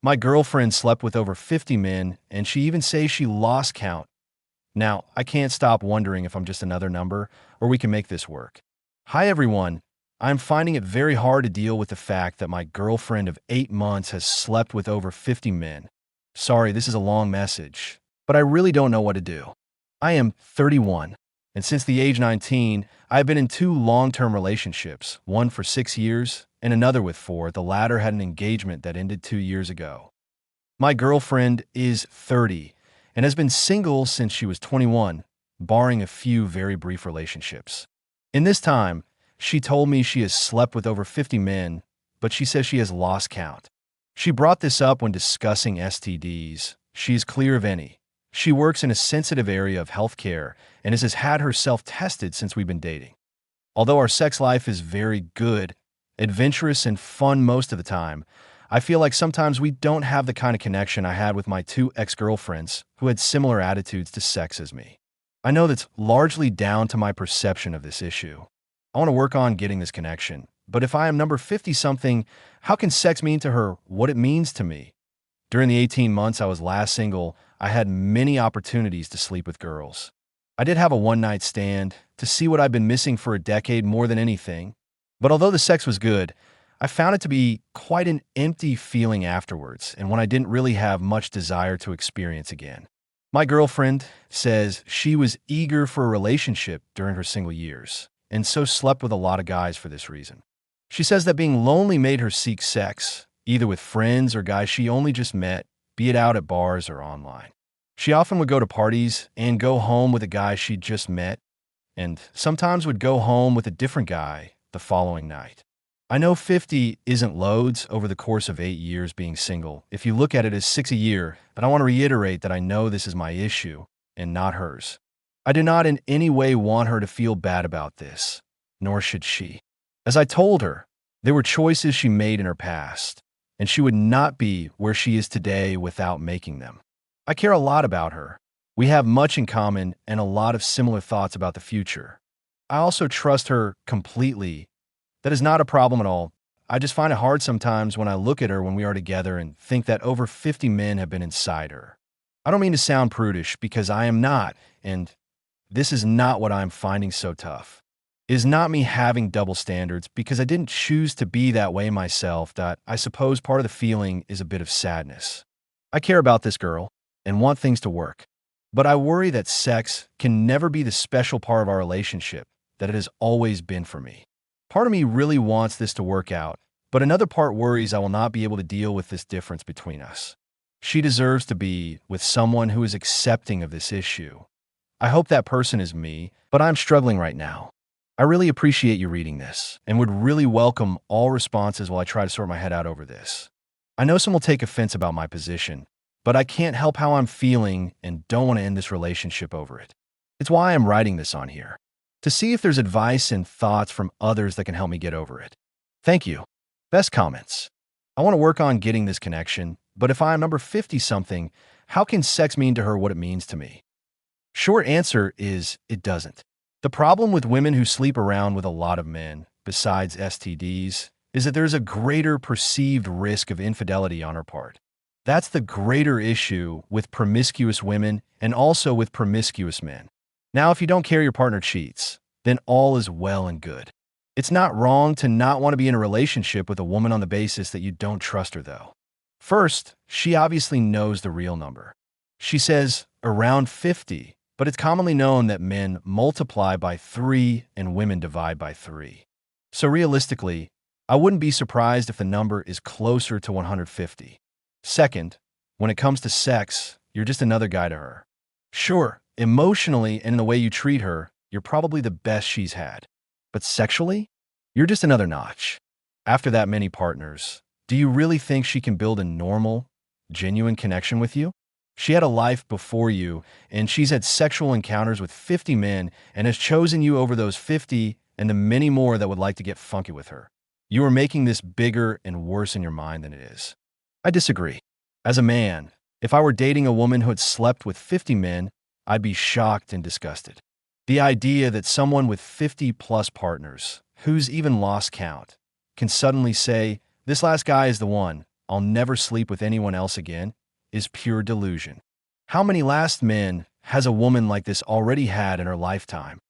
My girlfriend slept with over 50 men, and she even says she lost count. Now, I can't stop wondering if I'm just another number, or we can make this work. Hi everyone. I'm finding it very hard to deal with the fact that my girlfriend of 8 months has slept with over 50 men. Sorry, this is a long message, but I really don't know what to do. I am 31, and since the age 19, I have been in 2 long-term relationships, one for 6 years and another with 4. The latter had an engagement that ended 2 years ago. My girlfriend is 30 and has been single since she was 21, barring a few very brief relationships. In this time, she told me she has slept with over 50 men, but she says she has lost count. She brought this up when discussing STDs. She is clear of any. She works in a sensitive area of healthcare and has had herself tested since we've been dating. Although our sex life is very good, adventurous, and fun most of the time, I feel like sometimes we don't have the kind of connection I had with my 2 ex-girlfriends who had similar attitudes to sex as me. I know that's largely down to my perception of this issue. I want to work on getting this connection, but if I am number 50-something, how can sex mean to her what it means to me? During the 18 months I was last single, I had many opportunities to sleep with girls. I did have a one-night stand to see what I've been missing for a decade more than anything, but although the sex was good, I found it to be quite an empty feeling afterwards and one I didn't really have much desire to experience again. My girlfriend says she was eager for a relationship during her single years, and so slept with a lot of guys for this reason. She says that being lonely made her seek sex, either with friends or guys she only just met, be it out at bars or online. She often would go to parties and go home with a guy she'd just met, and sometimes would go home with a different guy the following night. I know 50 isn't loads over the course of 8 years being single, if you look at it as 6 a year, but I want to reiterate that I know this is my issue and not hers. I do not in any way want her to feel bad about this, nor should she. As I told her, there were choices she made in her past, and she would not be where she is today without making them. I care a lot about her. We have much in common and a lot of similar thoughts about the future. I also trust her completely. That is not a problem at all. I just find it hard sometimes when I look at her when we are together and think that over 50 men have been inside her. I don't mean to sound prudish because I am not, and this is not what I'm finding so tough. It is not me having double standards because I didn't choose to be that way myself. That I suppose part of the feeling is a bit of sadness. I care about this girl and want things to work, but I worry that sex can never be the special part of our relationship that it has always been for me. Part of me really wants this to work out, but another part worries I will not be able to deal with this difference between us. She deserves to be with someone who is accepting of this issue. I hope that person is me, but I'm struggling right now. I really appreciate you reading this and would really welcome all responses while I try to sort my head out over this. I know some will take offense about my position, but I can't help how I'm feeling and don't want to end this relationship over it. It's why I'm writing this on here, to see if there's advice and thoughts from others that can help me get over it. Thank you. Best comments. I want to work on getting this connection, but if I'm number 50-something, how can sex mean to her what it means to me? Short answer is it doesn't. The problem with women who sleep around with a lot of men, besides STDs, is that there's a greater perceived risk of infidelity on her part. That's the greater issue with promiscuous women and also with promiscuous men. Now, if you don't care your partner cheats, then all is well and good. It's not wrong to not want to be in a relationship with a woman on the basis that you don't trust her, though. First, she obviously knows the real number. She says around 50, but it's commonly known that men multiply by 3 and women divide by 3. So realistically, I wouldn't be surprised if the number is closer to 150. Second, when it comes to sex, you're just another guy to her. Sure, emotionally and in the way you treat her, you're probably the best she's had. But sexually, you're just another notch. After that many partners, do you really think she can build a normal, genuine connection with you? She had a life before you, and she's had sexual encounters with 50 men and has chosen you over those 50 and the many more that would like to get funky with her. You are making this bigger and worse in your mind than it is. I disagree. As a man, if I were dating a woman who had slept with 50 men, I'd be shocked and disgusted. The idea that someone with 50-plus partners, who's even lost count, can suddenly say, "This last guy is the one," I'll never sleep with anyone else again is pure delusion. How many last men has a woman like this already had in her lifetime?